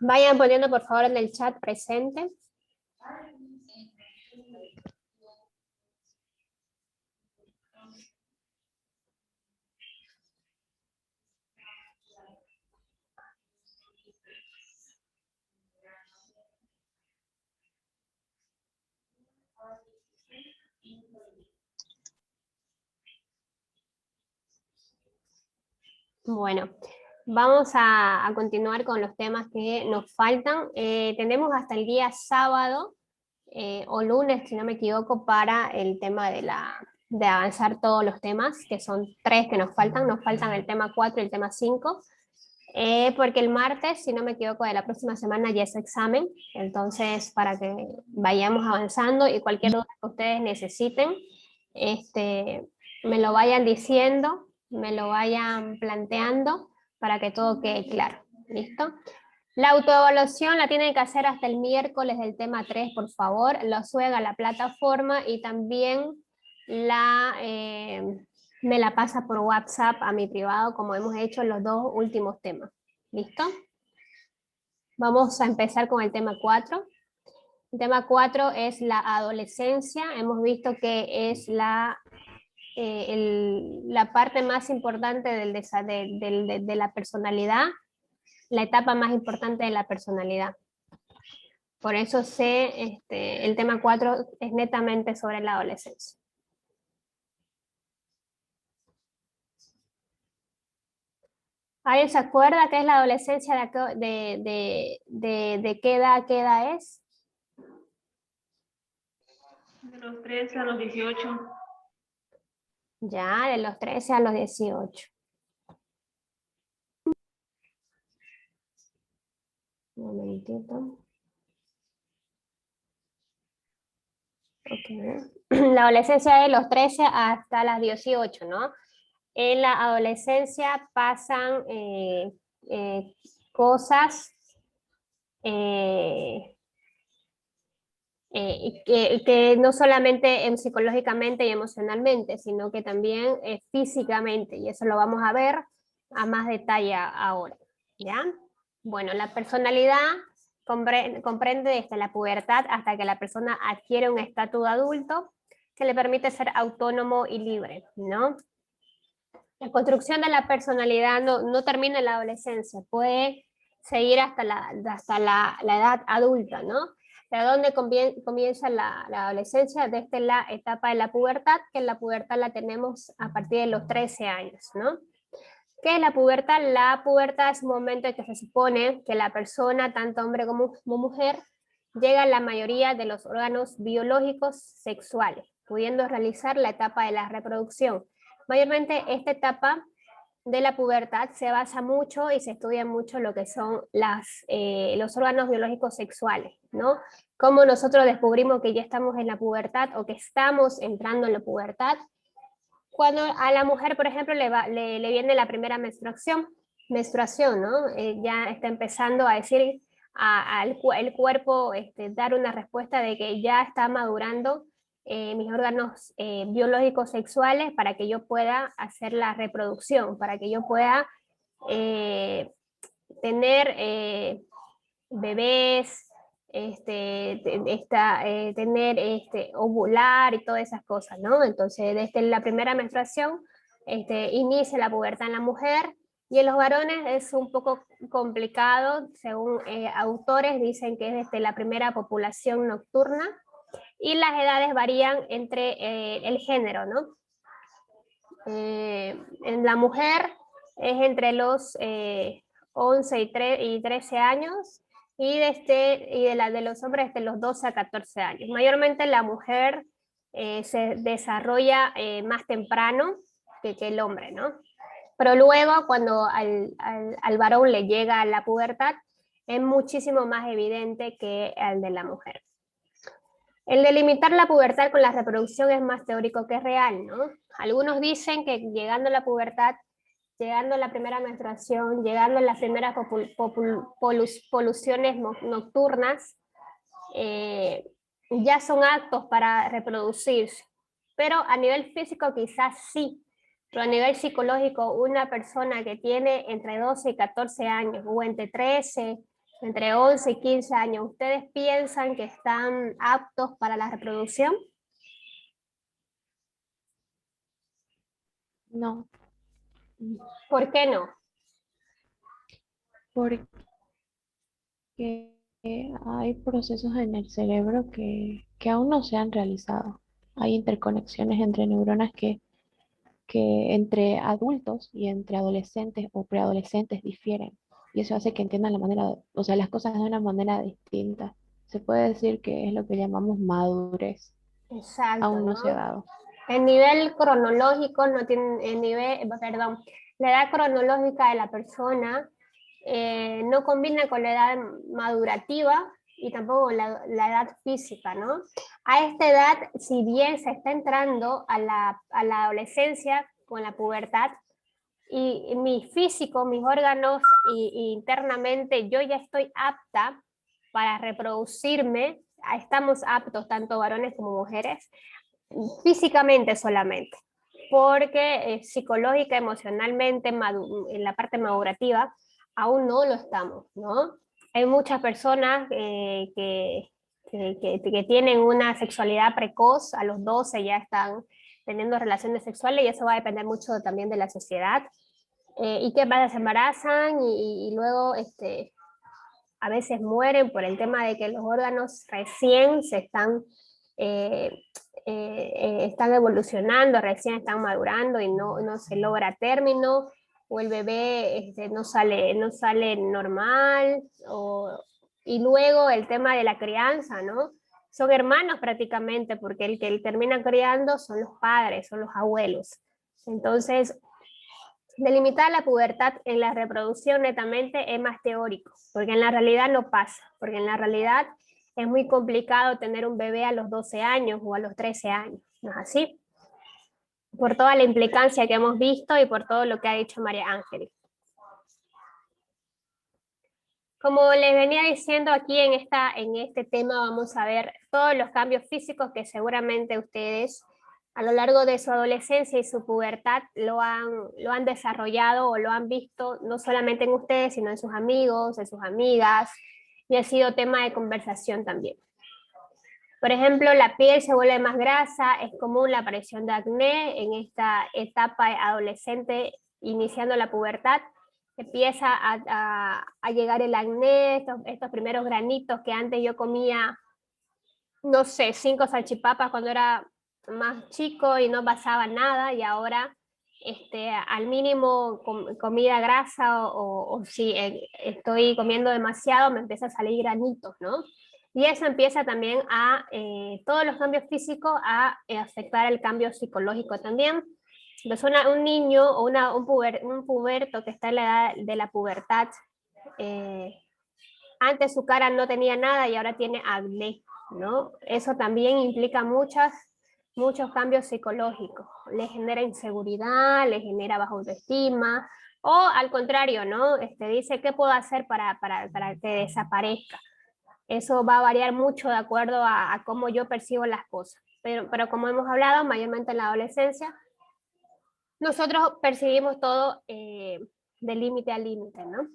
Vayan poniendo por favor en el chat presente. Bueno, vamos a continuar con los temas que nos faltan. Tenemos hasta el día sábado o lunes, si no me equivoco, para el tema de avanzar todos los temas, que son 3 que nos faltan. Nos faltan el tema 4 y el tema 5, porque el martes, si no me equivoco, de la próxima semana ya es examen. Entonces, para que vayamos avanzando y cualquier duda que ustedes necesiten, me lo vayan diciendo, me lo vayan planteando para que todo quede claro. ¿Listo? La autoevaluación la tienen que hacer hasta el miércoles del tema 3, por favor. Lo suben a la plataforma y también me la pasa por WhatsApp a mi privado, como hemos hecho en los 2 últimos temas. ¿Listo? Vamos a empezar con el tema 4. El tema 4 es la adolescencia. Hemos visto que es la parte más importante de la personalidad, la etapa más importante de la personalidad. Por eso el tema 4 es netamente sobre la adolescencia. ¿Alguien se acuerda qué es la adolescencia? ¿De qué edad es? De los 13 a los 18. Ya, de los 13 a los 18. Un momentito. Okay. La adolescencia de los 13 hasta las 18, ¿no? En la adolescencia pasan cosas que no solamente psicológicamente y emocionalmente, sino que también físicamente, y eso lo vamos a ver a más detalle ahora, ¿ya? Bueno, la personalidad comprende desde la pubertad hasta que la persona adquiere un estatus de adulto que le permite ser autónomo y libre, ¿no? La construcción de la personalidad no termina en la adolescencia, puede seguir hasta la edad adulta, ¿no? ¿De dónde comienza la adolescencia? Desde la etapa de la pubertad, que la pubertad la tenemos a partir de los 13 años, ¿no? ¿Qué es la pubertad? La pubertad es un momento en que se supone que la persona, tanto hombre como mujer, llega a la mayoría de los órganos biológicos sexuales, pudiendo realizar la etapa de la reproducción. Mayormente esta etapa de la pubertad se basa mucho y se estudia mucho lo que son los órganos biológicos sexuales, ¿no? Cómo nosotros descubrimos que ya estamos en la pubertad o que estamos entrando en la pubertad. Cuando a la mujer, por ejemplo, le viene la primera menstruación, ¿no? Ya está empezando a decir el cuerpo, dar una respuesta de que ya está madurando mis órganos biológicos sexuales para que yo pueda hacer la reproducción, para que yo pueda tener bebés, tener ovular y todas esas cosas, ¿no? Entonces, desde la primera menstruación, inicia la pubertad en la mujer, y en los varones es un poco complicado, según autores dicen que es desde la primera población nocturna, y las edades varían entre el género, ¿no? En la mujer es entre los 11 y 13 años, y de los hombres desde los 12 a 14 años. Mayormente la mujer se desarrolla más temprano que el hombre, ¿no? Pero luego cuando al varón le llega la pubertad, es muchísimo más evidente que al de la mujer. El delimitar la pubertad con la reproducción es más teórico que real, ¿no? Algunos dicen que llegando a la pubertad llegando a la primera menstruación, llegando a las primeras poluciones nocturnas, ya son aptos para reproducirse. Pero a nivel físico quizás sí, pero a nivel psicológico una persona que tiene entre 12 y 14 años o entre 13, entre 11 y 15 años, ¿ustedes piensan que están aptos para la reproducción? No, ¿Por qué no? porque hay procesos en el cerebro que aún no se han realizado. Hay interconexiones entre neuronas que entre adultos y entre adolescentes o preadolescentes difieren. Y eso hace que entiendan la manera, o sea, las cosas de una manera distinta. Se puede decir que es lo que llamamos madurez. Exacto, Aún no se ha ¿no? dado. El nivel cronológico no tiene, el nivel, perdón, la edad cronológica de la persona no combina con la edad madurativa y tampoco la edad física, ¿no? A esta edad, si bien se está entrando a la adolescencia con la pubertad, y mi físico, mis órganos y internamente, yo ya estoy apta para reproducirme, estamos aptos tanto varones como mujeres, físicamente solamente, porque psicológica, emocionalmente, en la parte madurativa, aún no lo estamos, ¿no? Hay muchas personas que tienen una sexualidad precoz, a los 12 ya están teniendo relaciones sexuales y eso va a depender mucho también de la sociedad. ¿Y qué pasa? Se embarazan y luego a veces mueren por el tema de que los órganos recién se están evolucionando, recién están madurando y no se logra término, o el bebé no sale normal, y luego el tema de la crianza, ¿no? Son hermanos prácticamente, porque el que él termina criando son los padres, son los abuelos. Entonces, delimitar la pubertad en la reproducción netamente es más teórico, porque en la realidad no pasa, porque en la realidad es muy complicado tener un bebé a los 12 años o a los 13 años, ¿no es así? Por toda la implicancia que hemos visto y por todo lo que ha dicho María Ángeles. Como les venía diciendo aquí en este tema vamos a ver todos los cambios físicos que seguramente ustedes a lo largo de su adolescencia y su pubertad lo han desarrollado o lo han visto no solamente en ustedes, sino en sus amigos, en sus amigas, y ha sido tema de conversación también. Por ejemplo, la piel se vuelve más grasa, es común la aparición de acné en esta etapa adolescente iniciando la pubertad. Empieza a llegar el acné, estos primeros granitos que antes yo comía, no sé, 5 salchipapas cuando era más chico y no pasaba nada, y ahora al mínimo comida grasa o si estoy comiendo demasiado me empieza a salir granitos, ¿no? Y eso empieza también todos los cambios físicos a afectar el cambio psicológico también. Entonces un niño o un puberto que está en la edad de la pubertad, antes su cara no tenía nada y ahora tiene acné, ¿no? Eso también implica muchos cambios psicológicos. Le genera inseguridad, le genera baja autoestima, o al contrario, ¿no? Dice, ¿qué puedo hacer para que desaparezca? Eso va a variar mucho de acuerdo a cómo yo percibo las cosas. Pero como hemos hablado, mayormente en la adolescencia, nosotros percibimos todo de límite a límite, ¿no?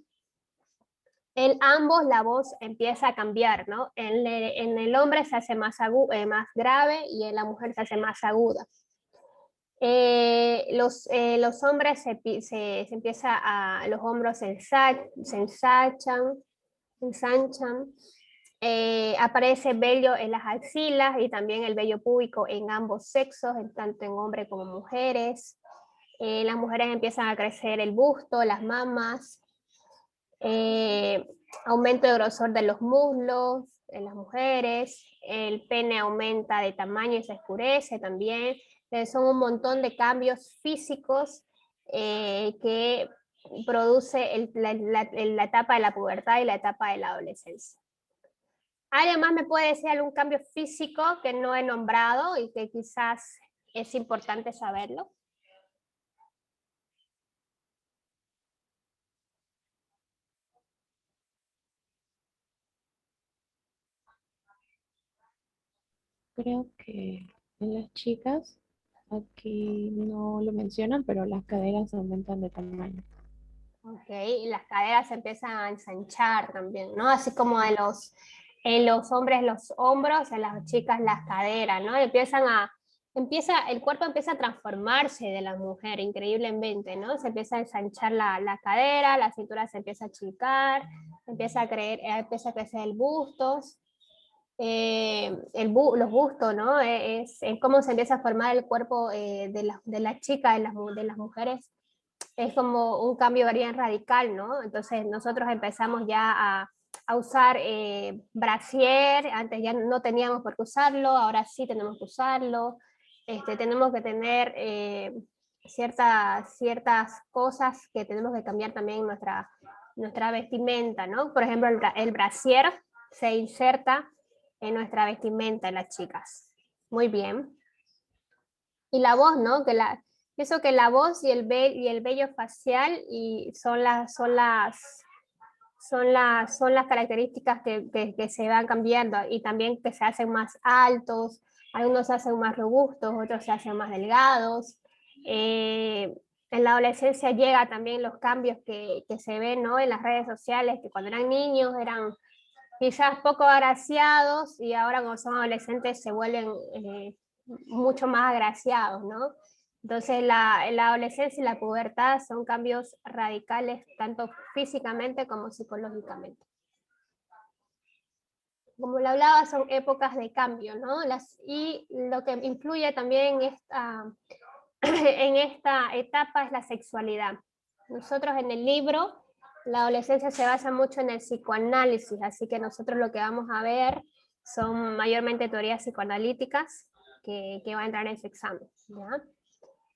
En ambos la voz empieza a cambiar, ¿no? En el hombre se hace más grave y en la mujer se hace más aguda. Los hombres se empieza los hombros ensanchan, aparece vello en las axilas y también el vello púbico en ambos sexos, tanto en hombres como mujeres. Las mujeres empiezan a crecer el busto, las mamas, aumento de grosor de los muslos en las mujeres, el pene aumenta de tamaño y se oscurece también. Son un montón de cambios físicos que produce la etapa de la pubertad y la etapa de la adolescencia. ¿Alguien más me puede decir algún cambio físico que no he nombrado y que quizás es importante saberlo? creo que en las chicas, aquí no lo mencionan, pero las caderas aumentan de tamaño. Ok, y las caderas se empiezan a ensanchar también, ¿no? Así como en los hombres los hombros, en las chicas las caderas, ¿no? El cuerpo empieza a transformarse de la mujer increíblemente, ¿no? Se empieza a ensanchar la cadera, la cintura se empieza a achicar, empieza a crecer el busto, los bustos, ¿no? Es como se empieza a formar el cuerpo de la chica, de las mujeres. Es como un cambio bien radical, ¿no? Entonces nosotros empezamos ya a usar brasier, antes ya no teníamos por qué usarlo, ahora sí tenemos que usarlo. Tenemos que tener ciertas cosas que tenemos que cambiar también en nuestra vestimenta, ¿no? Por ejemplo, el brasier se inserta en nuestra vestimenta en las chicas. Muy bien. Y la voz, ¿no? Pienso que la voz y el vello facial son las características que se van cambiando y también que se hacen más altos, algunos se hacen más robustos, otros se hacen más delgados. En la adolescencia llega también los cambios que se ven, ¿no? En las redes sociales, que cuando eran niños eran quizás poco agraciados y ahora cuando son adolescentes se vuelven mucho más agraciados, ¿no? Entonces la adolescencia y la pubertad son cambios radicales tanto físicamente como psicológicamente. Como lo hablaba, son épocas de cambio, ¿no? Y lo que influye también en esta etapa es la sexualidad. Nosotros en el libro, la adolescencia se basa mucho en el psicoanálisis, así que nosotros lo que vamos a ver son mayormente teorías psicoanalíticas que va a entrar en ese examen, ¿ya?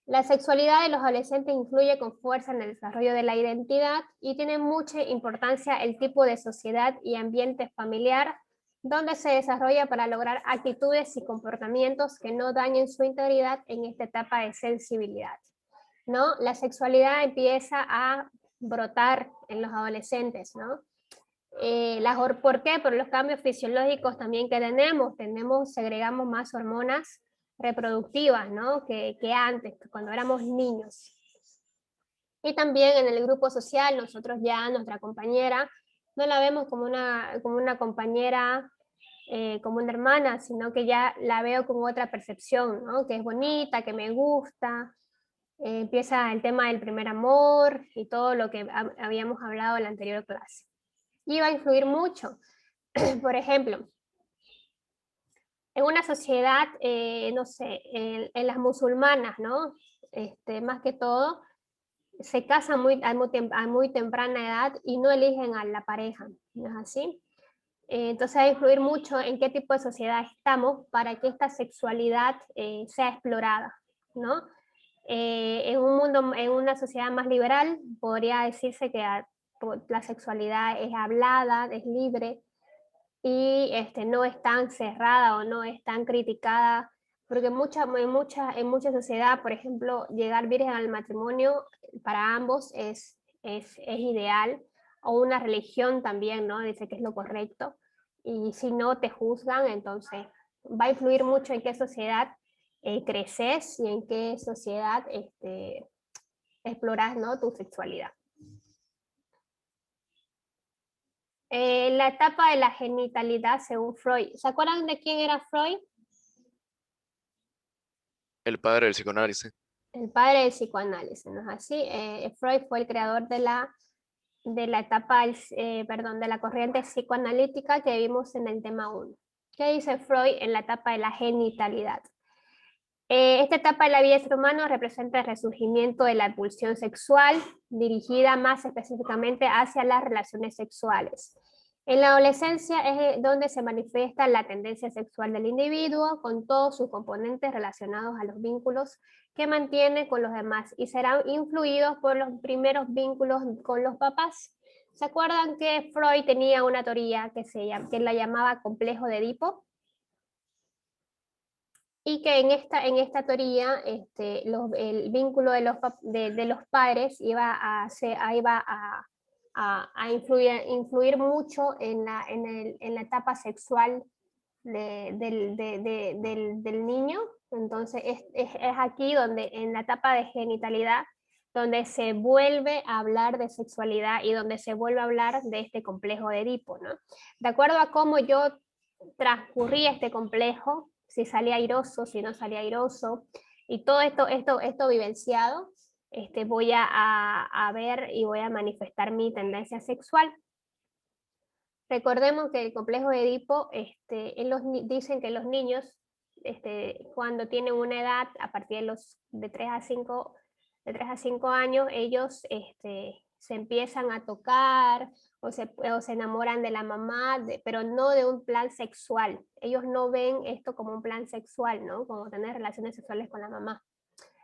La sexualidad de los adolescentes influye con fuerza en el desarrollo de la identidad y tiene mucha importancia el tipo de sociedad y ambiente familiar donde se desarrolla para lograr actitudes y comportamientos que no dañen su integridad en esta etapa de sensibilidad, ¿no? La sexualidad empieza a brotar en los adolescentes, ¿no? ¿Por qué? Por los cambios fisiológicos también que segregamos más hormonas reproductivas, ¿no? que antes, cuando éramos niños. Y también en el grupo social, nosotros ya, nuestra compañera, no la vemos como una compañera, como una hermana, sino que ya la veo con otra percepción, ¿no? Que es bonita, que me gusta. Empieza el tema del primer amor y todo lo que habíamos hablado en la anterior clase. Y va a influir mucho. Por ejemplo, en una sociedad, no sé, en las musulmanas, ¿no? Más que todo, se casan a muy temprana edad y no eligen a la pareja, ¿no es así? Entonces va a influir mucho en qué tipo de sociedad estamos para que esta sexualidad sea explorada, ¿no? En una sociedad más liberal, podría decirse que la sexualidad es hablada, es libre, y no es tan cerrada o no es tan criticada, porque en mucha sociedad, por ejemplo, llegar virgen al matrimonio para ambos es ideal, o una religión también, ¿no? Dice que es lo correcto, y si no te juzgan, entonces va a influir mucho en qué sociedad creces y en qué sociedad exploras, ¿no? Tu sexualidad. La etapa de la genitalidad según Freud. ¿Se acuerdan de quién era Freud? El padre del psicoanálisis. El padre del psicoanálisis, ¿no es así? Freud fue el creador de la etapa, de la corriente psicoanalítica que vimos en el tema 1. ¿Qué dice Freud en la etapa de la genitalidad? Esta etapa de la vida del ser humano representa el resurgimiento de la pulsión sexual, dirigida más específicamente hacia las relaciones sexuales. En la adolescencia es donde se manifiesta la tendencia sexual del individuo con todos sus componentes relacionados a los vínculos que mantiene con los demás y serán influidos por los primeros vínculos con los papás. ¿Se acuerdan que Freud tenía una teoría que la llamaba complejo de Edipo? Y que en esta teoría el vínculo de los padres iba a influir mucho en la etapa sexual del niño. Entonces es aquí donde, en la etapa de genitalidad, donde se vuelve a hablar de sexualidad y donde se vuelve a hablar de este complejo de Edipo, ¿no? De acuerdo a cómo yo transcurría este complejo, si salía airoso, si no salía airoso, y todo esto vivenciado, voy a ver y voy a manifestar mi tendencia sexual. Recordemos que el complejo de Edipo, dicen que los niños, cuando tienen una edad, a partir de 3 a 5 años, ellos se empiezan a tocar o se enamoran de la mamá, pero no de un plan sexual. Ellos no ven esto como un plan sexual, ¿no? Como tener relaciones sexuales con la mamá,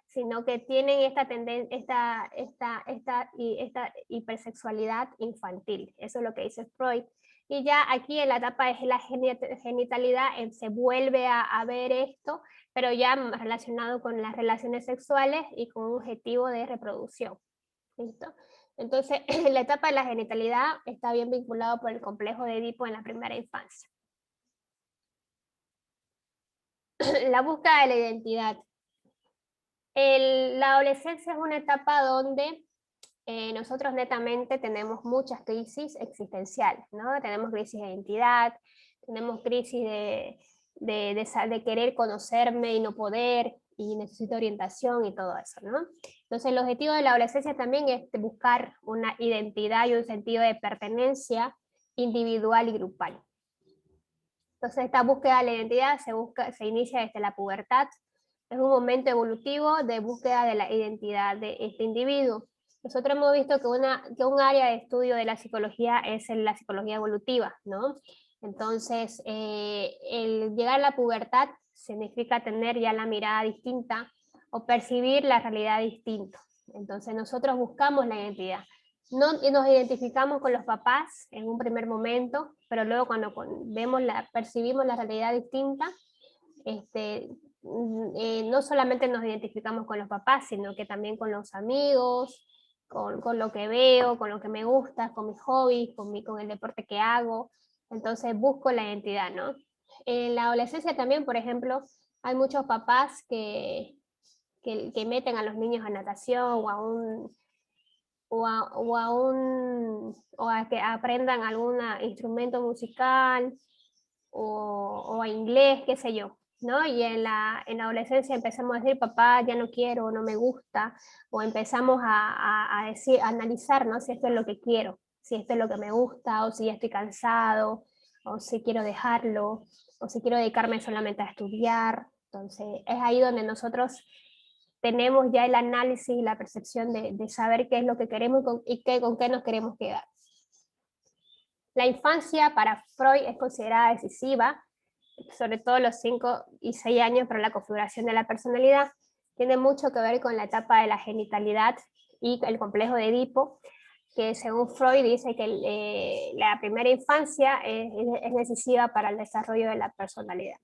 sino que tienen esta hipersexualidad infantil. Eso es lo que dice Freud. Y ya aquí en la etapa de la genitalidad se vuelve a ver esto, pero ya relacionado con las relaciones sexuales y con un objetivo de reproducción. ¿Listo? Entonces, la etapa de la genitalidad está bien vinculado por el complejo de Edipo en la primera infancia. La búsqueda de la identidad. La adolescencia es una etapa donde nosotros netamente tenemos muchas crisis existenciales, ¿no? Tenemos crisis de identidad, tenemos crisis de querer conocerme y no poder, y necesito orientación y todo eso, ¿no? Entonces el objetivo de la adolescencia también es buscar una identidad y un sentido de pertenencia individual y grupal. Entonces esta búsqueda de la identidad se inicia desde la pubertad. Es un momento evolutivo de búsqueda de la identidad de este individuo. Nosotros hemos visto que un área de estudio de la psicología es la psicología evolutiva, ¿no? Entonces, el llegar a la pubertad significa tener ya la mirada distinta o percibir la realidad distinto. Entonces, nosotros buscamos la identidad. No nos identificamos con los papás en un primer momento, pero luego cuando percibimos la realidad distinta, no solamente nos identificamos con los papás, sino que también con los amigos, con lo que veo, con lo que me gusta, con mis hobbies, con el deporte que hago. Entonces busco la identidad, ¿no? En la adolescencia también, por ejemplo, hay muchos papás que meten a los niños a natación o a que aprendan algún instrumento musical o a inglés, qué sé yo, ¿no? Y en la adolescencia empezamos a decir, papá, ya no quiero, no me gusta, o empezamos a analizar, ¿no? Si esto es lo que quiero, si esto es lo que me gusta, o si ya estoy cansado, o si quiero dejarlo, o si quiero dedicarme solamente a estudiar. Entonces es ahí donde nosotros tenemos ya el análisis y la percepción de saber qué es lo que queremos y con qué nos queremos quedar. La infancia para Freud es considerada decisiva, sobre todo los 5 y 6 años para la configuración de la personalidad. Tiene mucho que ver con la etapa de la genitalidad y el complejo de Edipo, que según Freud dice que la primera infancia es decisiva para el desarrollo de la personalidad.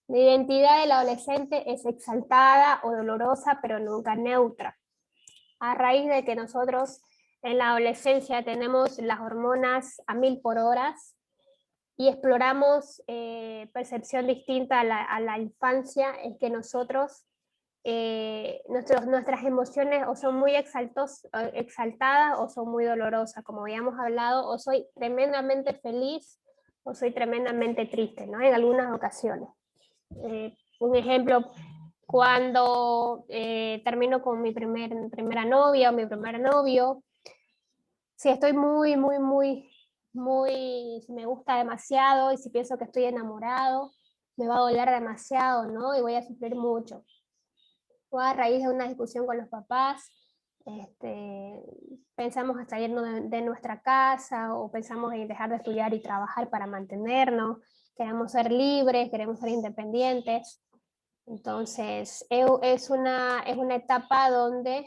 La identidad del adolescente es exaltada o dolorosa, pero nunca neutra. A raíz de que nosotros en la adolescencia tenemos las hormonas a 1000 por hora y exploramos percepción distinta a la infancia, es que nosotros, nuestras emociones o son muy exaltadas o son muy dolorosas, como habíamos hablado, o soy tremendamente feliz o soy tremendamente triste, ¿no? En algunas ocasiones. Un ejemplo, cuando termino con mi primera novia o mi primer novio, si estoy si me gusta demasiado y si pienso que estoy enamorado, me va a doler demasiado, ¿no? Y voy a sufrir mucho. O a raíz de una discusión con los papás, pensamos en salirnos de nuestra casa o pensamos en dejar de estudiar y trabajar para mantenernos, queremos ser libres, queremos ser independientes. Entonces, es una etapa donde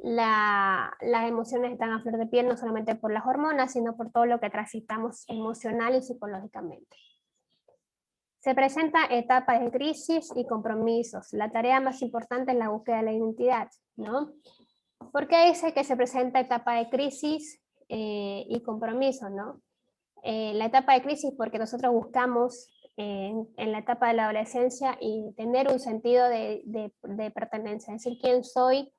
las emociones están a flor de piel, no solamente por las hormonas, sino por todo lo que transitamos emocional y psicológicamente. Se presenta etapas de crisis y compromisos. La tarea más importante es la búsqueda de la identidad, ¿no? ¿Por qué dice que se presenta etapa de crisis y compromisos, no? la etapa de crisis porque nosotros buscamos en la etapa de la adolescencia y tener un sentido de pertenencia, es decir, quién soy,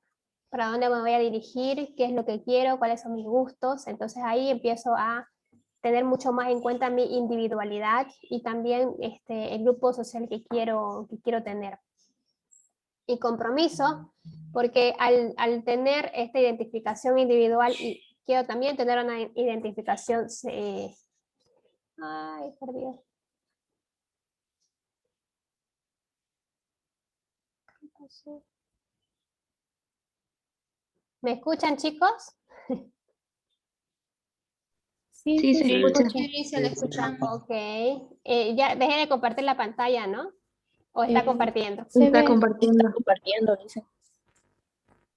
para dónde me voy a dirigir, qué es lo que quiero, cuáles son mis gustos. Entonces ahí empiezo a tener mucho más en cuenta mi individualidad y también el grupo social que quiero tener. Y compromiso, porque al tener esta identificación individual y quiero también tener una identificación... ay, por Dios. ¿Qué pasó? ¿Me escuchan, chicos? Sí, Sí, sí, se se escucha. escucha. Sí, se lo escuchan. Ok. Ya dejé de compartir la pantalla, ¿no? ¿O está Eh, compartiendo? se Está ve. compartiendo. Compartiendo, dice.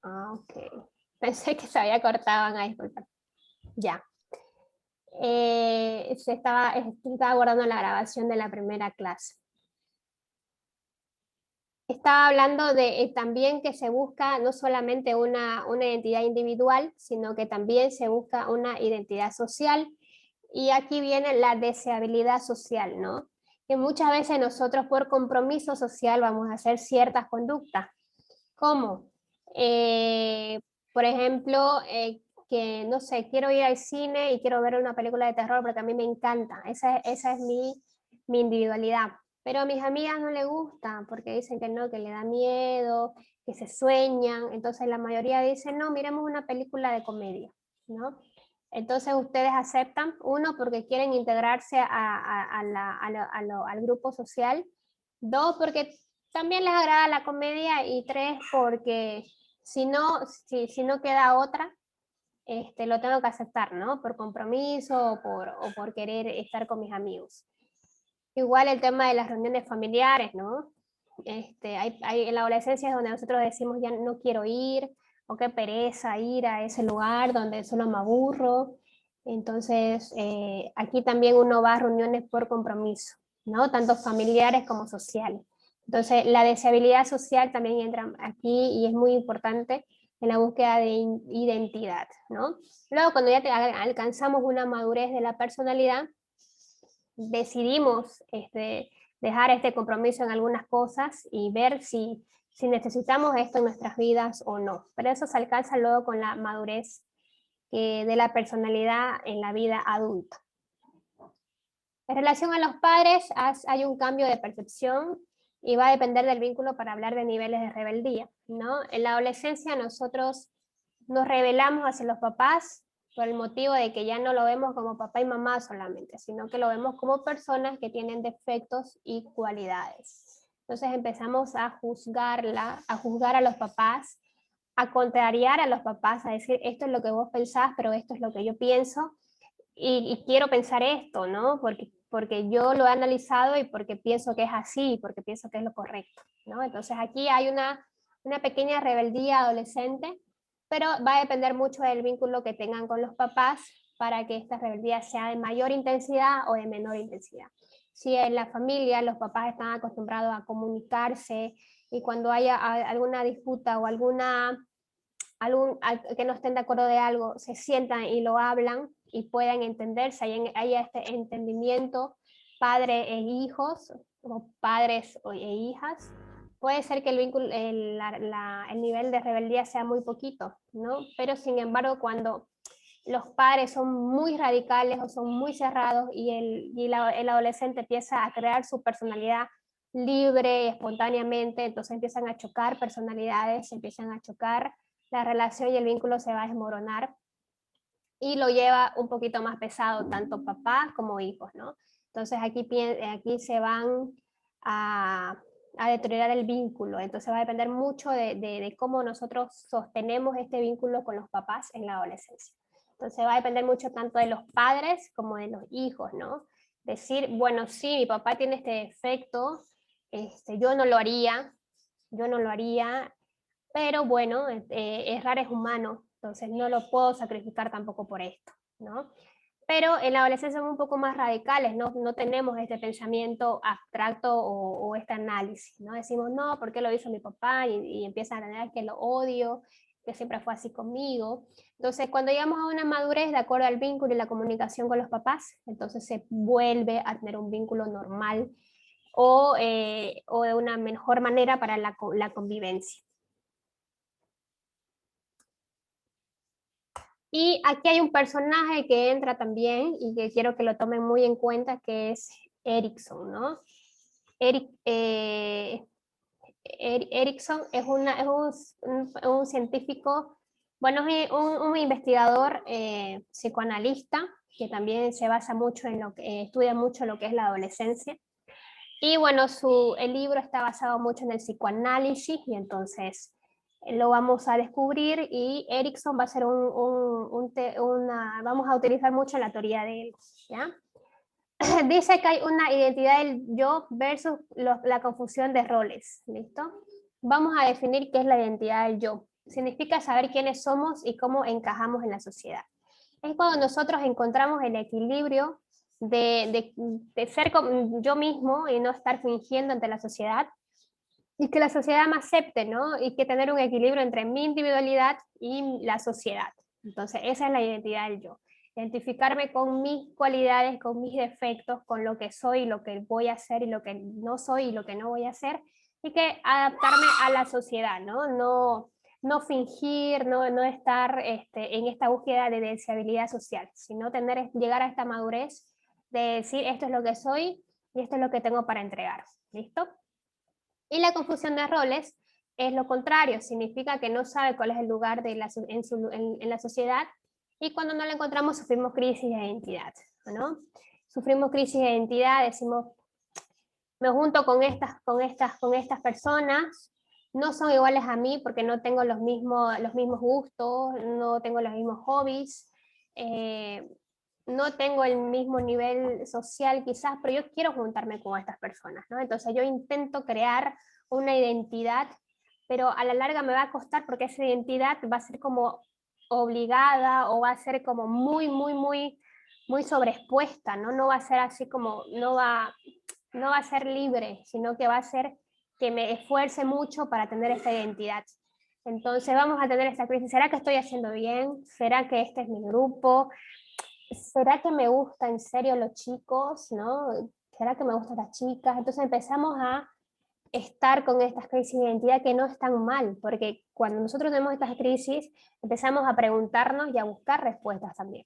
Ah, ok. Pensé que se había cortado, van a disculpar. Ya. Se estaba guardando la grabación de la primera clase. Estaba hablando de también que se busca no solamente una identidad individual, sino que también se busca una identidad social. Y aquí viene la deseabilidad social, ¿no? Que muchas veces nosotros por compromiso social vamos a hacer ciertas conductas. ¿Cómo? Eh, por ejemplo, que no sé, quiero ir al cine y quiero ver una película de terror porque a mí me encanta. Esa es mi individualidad. Pero a mis amigas no les gusta porque dicen que no, que le da miedo, que se sueñan. Entonces la mayoría dicen, no, miremos una película de comedia, ¿no? Entonces ustedes aceptan, uno, porque quieren integrarse al grupo social, dos, porque también les agrada la comedia, y tres, porque si no queda otra, lo tengo que aceptar, ¿no? Por compromiso o por querer estar con mis amigos. Igual el tema de las reuniones familiares, ¿no? En la adolescencia es donde nosotros decimos ya no quiero ir, o qué pereza ir a ese lugar donde solo me aburro. Entonces, aquí también uno va a reuniones por compromiso, ¿no? Tanto familiares como sociales. Entonces, la deseabilidad social también entra aquí y es muy importante en la búsqueda de identidad, ¿no? Luego, cuando ya alcanzamos una madurez de la personalidad, decidimos dejar este compromiso en algunas cosas y ver si necesitamos esto en nuestras vidas o no. Pero eso se alcanza luego con la madurez de la personalidad en la vida adulta. En relación a los padres, hay un cambio de percepción y va a depender del vínculo para hablar de niveles de rebeldía, ¿no? En la adolescencia nosotros nos rebelamos hacia los papás por el motivo de que ya no lo vemos como papá y mamá solamente, sino que lo vemos como personas que tienen defectos y cualidades. Entonces empezamos a juzgar a los papás, a contrariar a los papás, a decir, esto es lo que vos pensás, pero esto es lo que yo pienso, y quiero pensar esto, ¿no? Porque yo lo he analizado y porque pienso que es así, porque pienso que es lo correcto, ¿no? Entonces aquí hay una pequeña rebeldía adolescente, pero va a depender mucho del vínculo que tengan con los papás para que esta rebeldía sea de mayor intensidad o de menor intensidad. Si en la familia los papás están acostumbrados a comunicarse y cuando haya alguna disputa o que no estén de acuerdo de algo, se sientan y lo hablan y puedan entenderse, hay este entendimiento padre e hijos, o padres e hijas, puede ser que el vínculo, el nivel de rebeldía sea muy poquito, ¿no? Pero sin embargo, cuando los padres son muy radicales o son muy cerrados y el adolescente empieza a crear su personalidad libre, espontáneamente, entonces empiezan a chocar personalidades, empiezan a chocar, la relación y el vínculo se va a desmoronar y lo lleva un poquito más pesado, tanto papá como hijos, ¿no? Entonces aquí se van a, a deteriorar el vínculo, entonces va a depender mucho de cómo nosotros sostenemos este vínculo con los papás en la adolescencia. Entonces va a depender mucho tanto de los padres como de los hijos, ¿no? Decir, bueno, sí, mi papá tiene este defecto, yo no lo haría, pero bueno, errar es humano, entonces no lo puedo sacrificar tampoco por esto, ¿no? Pero en la adolescencia somos un poco más radicales, no tenemos este pensamiento abstracto o este análisis, ¿no? Decimos, no, ¿por qué lo hizo mi papá? Y empiezan a tener que lo odio, que siempre fue así conmigo. Entonces, cuando llegamos a una madurez, de acuerdo al vínculo y la comunicación con los papás, entonces se vuelve a tener un vínculo normal o de una mejor manera para la convivencia. Y aquí hay un personaje que entra también y que quiero que lo tomen muy en cuenta, que es Erikson, ¿no? Erikson es un científico, bueno, es un investigador psicoanalista que también se basa mucho en lo que estudia mucho lo que es la adolescencia. Y bueno, el libro está basado mucho en el psicoanálisis y entonces lo vamos a descubrir y Erikson va a ser vamos a utilizar mucho la teoría de él, ¿ya? Dice que hay una identidad del yo versus la confusión de roles, ¿listo? Vamos a definir qué es la identidad del yo. Significa saber quiénes somos y cómo encajamos en la sociedad. Es cuando nosotros encontramos el equilibrio de ser como yo mismo y no estar fingiendo ante la sociedad, y que la sociedad me acepte, ¿no? Y que tener un equilibrio entre mi individualidad y la sociedad. Entonces, esa es la identidad del yo. Identificarme con mis cualidades, con mis defectos, con lo que soy, lo que voy a hacer y lo que no soy y lo que no voy a hacer, y que adaptarme a la sociedad, ¿no? No fingir, no estar en esta búsqueda de deseabilidad social, sino llegar a esta madurez de decir esto es lo que soy y esto es lo que tengo para entregar. ¿Listo? Y la confusión de roles es lo contrario, significa que no sabe cuál es el lugar en la sociedad, y cuando no lo encontramos sufrimos crisis de identidad, ¿no? Sufrimos crisis de identidad, decimos, me junto con estas personas, no son iguales a mí porque no tengo los mismos gustos, no tengo los mismos hobbies, no tengo el mismo nivel social quizás, pero yo quiero juntarme con estas personas, ¿no? Entonces yo intento crear una identidad, pero a la larga me va a costar porque esa identidad va a ser como obligada o va a ser como muy sobreexpuesta, ¿no? No va a ser así como, no va a ser libre, sino que va a ser que me esfuerce mucho para tener esta identidad. Entonces vamos a tener esta crisis, ¿será que estoy haciendo bien? ¿Será que este es mi grupo? ¿Será que me gustan en serio los chicos? ¿No? ¿Será que me gustan las chicas? Entonces empezamos a estar con estas crisis de identidad que no están mal, porque cuando nosotros tenemos estas crisis, empezamos a preguntarnos y a buscar respuestas también.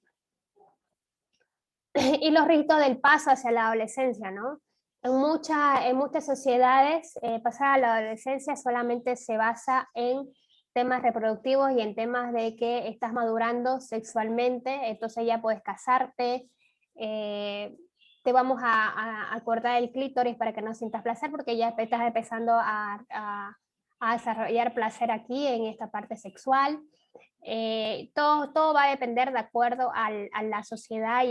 Y los ritos del paso hacia la adolescencia, ¿no? En muchas sociedades, pasar a la adolescencia solamente se basa en temas reproductivos y en temas de que estás madurando sexualmente, entonces ya puedes casarte, te vamos a cortar el clítoris para que no sientas placer porque ya estás empezando a desarrollar placer aquí en esta parte sexual. Todo va a depender de acuerdo a la sociedad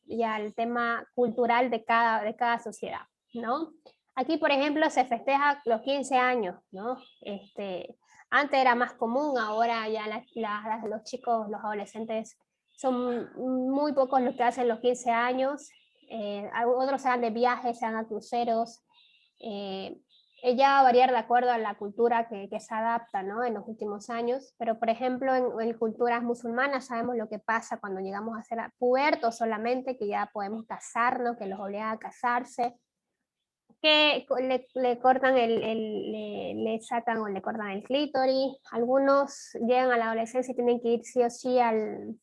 y al tema cultural de cada sociedad, ¿no? Aquí, por ejemplo, se festeja los 15 años, ¿no? Antes era más común, ahora ya los chicos, los adolescentes, son muy pocos los que hacen los 15 años, otros se van de viajes, se van a cruceros, ya va a variar de acuerdo a la cultura que se adapta, ¿no? En los últimos años, pero por ejemplo en culturas musulmanas sabemos lo que pasa cuando llegamos a ser pubertos solamente, que ya podemos casarnos, que los obligan a casarse, que le cortan le sacan o le cortan el clítoris, algunos llegan a la adolescencia y tienen que ir sí o sí al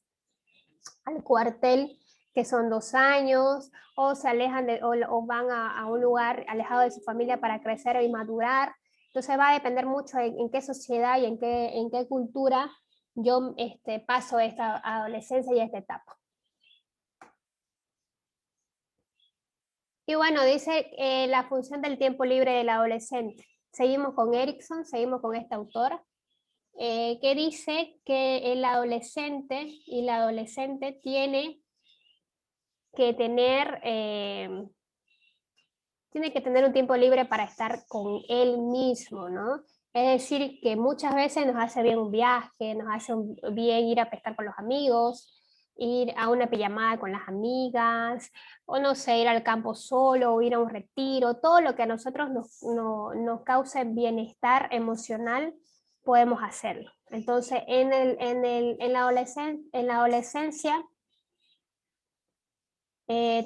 cuartel, que son 2 años, o se alejan o van a un lugar alejado de su familia para crecer y madurar. Entonces va a depender mucho en qué sociedad y en qué cultura yo paso esta adolescencia y esta etapa. Y bueno, dice la función del tiempo libre del adolescente. Seguimos con Erikson, seguimos con este autor, que dice que el adolescente y la adolescente tiene que tener un tiempo libre para estar con él mismo, ¿no? Es decir, que muchas veces nos hace bien un viaje, nos hace bien ir a pescar con los amigos, ir a una pijamada con las amigas, o no sé, ir al campo solo, o ir a un retiro, todo lo que a nosotros nos cause bienestar emocional, podemos hacerlo. Entonces, en la adolescencia,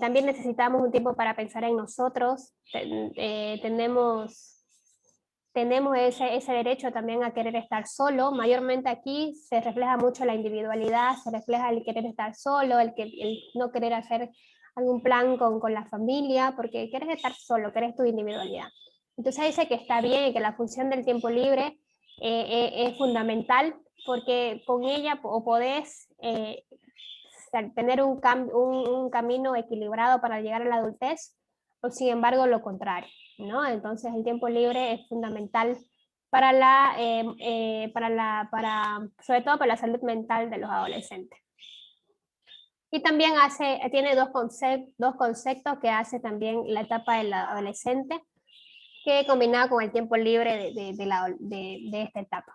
también necesitamos un tiempo para pensar en nosotros. Tenemos ese derecho también a querer estar solo. Mayormente aquí se refleja mucho la individualidad, se refleja el querer estar solo, el no querer hacer algún plan con la familia, porque quieres estar solo, quieres tu individualidad. Entonces dice que está bien y que la función del tiempo libre es fundamental, porque con ella podés tener un camino equilibrado para llegar a la adultez, o sin embargo lo contrario, ¿no? Entonces el tiempo libre es fundamental para sobre todo para la salud mental de los adolescentes. Y también tiene dos conceptos que hace también la etapa del adolescente, que combinado con el tiempo libre de esta etapa.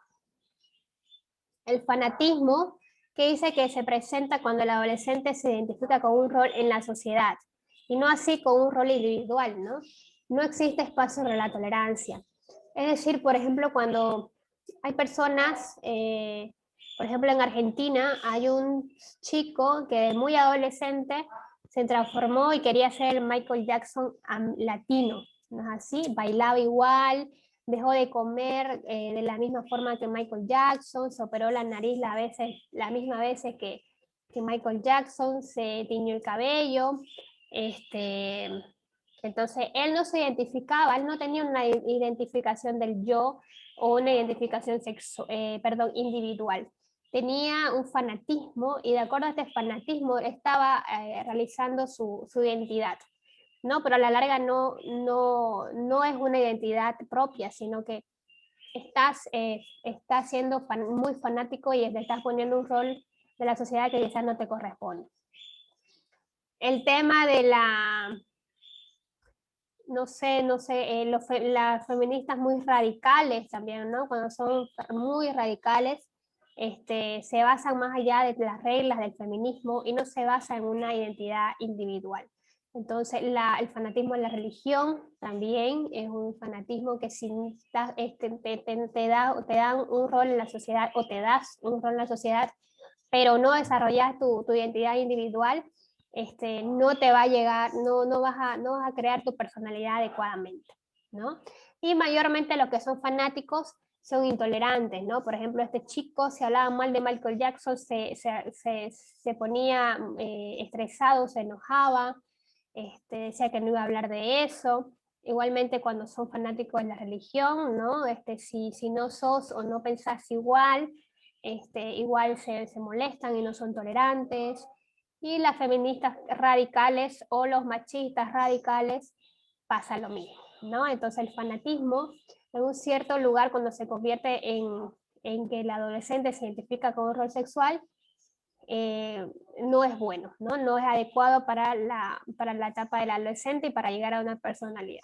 El fanatismo, que dice que se presenta cuando el adolescente se identifica con un rol en la sociedad, y no así con un rol individual, ¿no? No existe espacio para la tolerancia. Es decir, por ejemplo, cuando hay personas, por ejemplo en Argentina, hay un chico que de muy adolescente se transformó y quería ser el Michael Jackson latino, ¿no es así? Bailaba igual, dejó de comer de la misma forma que Michael Jackson, se operó la nariz la misma veces que Michael Jackson, se tiñó el cabello, entonces él no se identificaba, él no tenía una identificación del yo o una identificación individual. Tenía un fanatismo y de acuerdo a este fanatismo estaba realizando su identidad. ¿No? Pero a la larga no es una identidad propia, sino que estás siendo muy fanático y te estás poniendo un rol de la sociedad que quizás no te corresponde. El tema de las feministas muy radicales también, ¿no? Cuando son muy radicales, se basan más allá de las reglas del feminismo y no se basa en una identidad individual. Entonces, el fanatismo en la religión también es un fanatismo que si te dan un rol en la sociedad o te das un rol en la sociedad, pero no desarrollas tu identidad individual, no te va a llegar, no vas a crear tu personalidad adecuadamente, ¿no? Y mayormente los que son fanáticos son intolerantes, ¿no? Por ejemplo, este chico, si hablaba mal de Michael Jackson, se ponía estresado, se enojaba, decía que no iba a hablar de eso. Igualmente cuando son fanáticos de la religión, ¿no? Si no sos o no pensás igual, igual se molestan y no son tolerantes. Y las feministas radicales o los machistas radicales pasa lo mismo, ¿no? Entonces el fanatismo en un cierto lugar cuando se convierte en que el adolescente se identifica con un rol sexual, no es bueno, ¿no? No es adecuado para la etapa del adolescente y para llegar a una personalidad.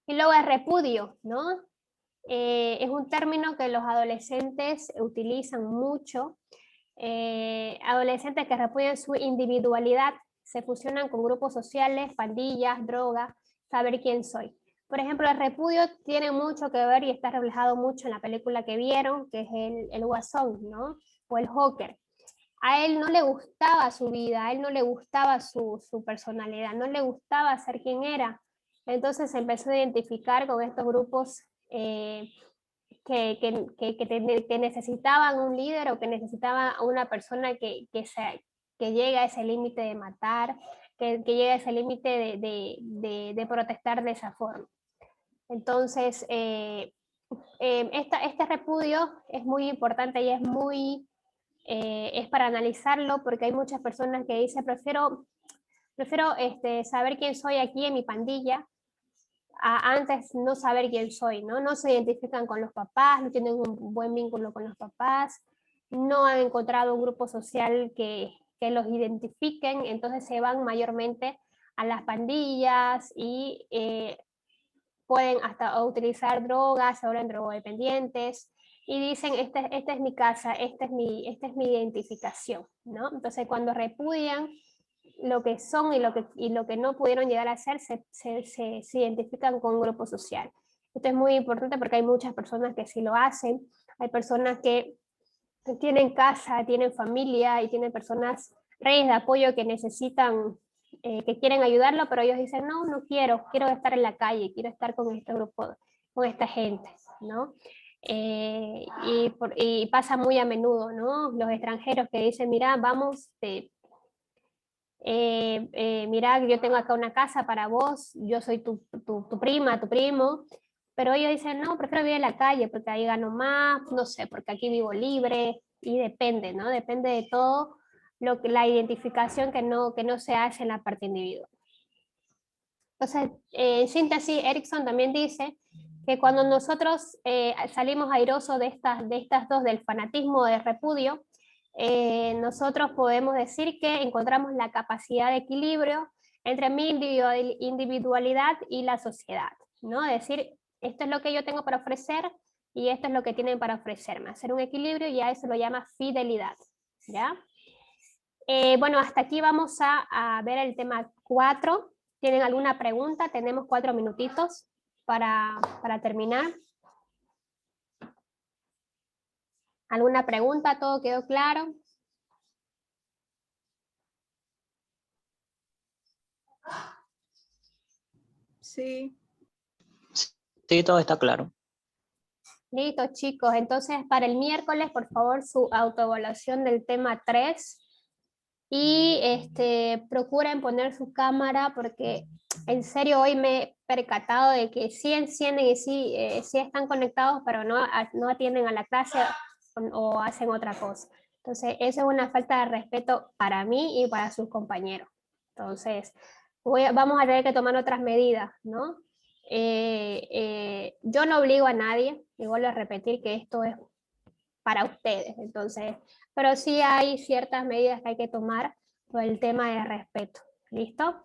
Y luego el repudio, ¿no? Es un término que los adolescentes utilizan mucho. Adolescentes que repudian su individualidad se fusionan con grupos sociales, pandillas, drogas, saber quién soy. Por ejemplo, el repudio tiene mucho que ver y está reflejado mucho en la película que vieron, que es el Guasón, ¿no? O el Joker. A él no le gustaba su vida, a él no le gustaba su personalidad, no le gustaba ser quien era. Entonces se empezó a identificar con estos grupos que necesitaban un líder o que necesitaban una persona que llegue a ese límite de matar, que llegue a ese límite de protestar de esa forma. Entonces, este repudio es muy importante y es para analizarlo porque hay muchas personas que dicen prefiero saber quién soy aquí en mi pandilla antes no saber quién soy, ¿no? No se identifican con los papás, no tienen un buen vínculo con los papás, no han encontrado un grupo social que los identifiquen, entonces se van mayormente a las pandillas y pueden hasta utilizar drogas, se vuelven drogodependientes y dicen, esta es mi casa, esta es mi identificación, ¿no? Entonces cuando repudian lo que son y lo que no pudieron llegar a ser, se identifican con un grupo social. Esto es muy importante porque hay muchas personas que sí lo hacen. hay personas que tienen casa, tienen familia y tienen personas, redes de apoyo que necesitan, que quieren ayudarlo, pero ellos dicen, no, no quiero, quiero estar en la calle, quiero estar con este grupo, con esta gente, ¿no? Y pasa muy a menudo, ¿no? Los extranjeros que dicen, mira, vamos, mira, yo tengo acá una casa para vos, yo soy tu prima, tu primo, pero ellos dicen, no, prefiero vivir en la calle porque ahí gano más, no sé, porque aquí vivo libre, y depende, ¿no? Depende de todo la identificación que no se hace en la parte individual. Entonces, en síntesis, Erickson también dice que cuando nosotros salimos airosos de estas dos, del fanatismo o del repudio, nosotros podemos decir que encontramos la capacidad de equilibrio entre mi individualidad y la sociedad, ¿no? Es decir, esto es lo que yo tengo para ofrecer y esto es lo que tienen para ofrecerme. Hacer un equilibrio, y a eso lo llama fidelidad, ¿ya? Bueno, hasta aquí vamos a ver el tema 4. ¿Tienen alguna pregunta? Tenemos 4 minutitos para terminar. ¿Alguna pregunta? ¿Todo quedó claro? Sí. Sí, todo está claro. Listo, chicos. Entonces, para el miércoles, por favor, su autoevaluación del tema 3. Y procuren poner su cámara, porque en serio hoy me he percatado de que sí encienden y sí están conectados, pero no atienden a la clase o hacen otra cosa. Entonces, eso es una falta de respeto para mí y para sus compañeros. Entonces, vamos a tener que tomar otras medidas, ¿no? Yo no obligo a nadie, y vuelvo a repetir que esto es para ustedes, entonces, pero sí hay ciertas medidas que hay que tomar por el tema de respeto. ¿Listo?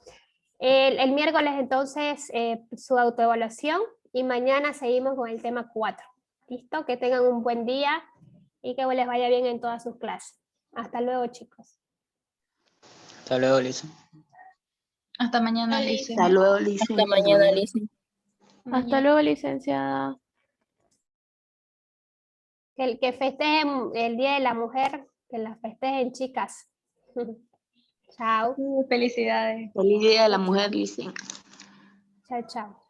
El miércoles entonces su autoevaluación, y mañana seguimos con el tema 4. ¿Listo? Que tengan un buen día y que les vaya bien en todas sus clases. Hasta luego, chicos. Hasta luego, Lisa. Hasta mañana, Lice. Hasta luego, Lice. Hasta mañana, Lice. Hasta luego, licenciada. Que festejen el Día de la Mujer, que la festejen, chicas. Chao. Felicidades. Feliz Día de la Mujer, Lice. Chao, chao.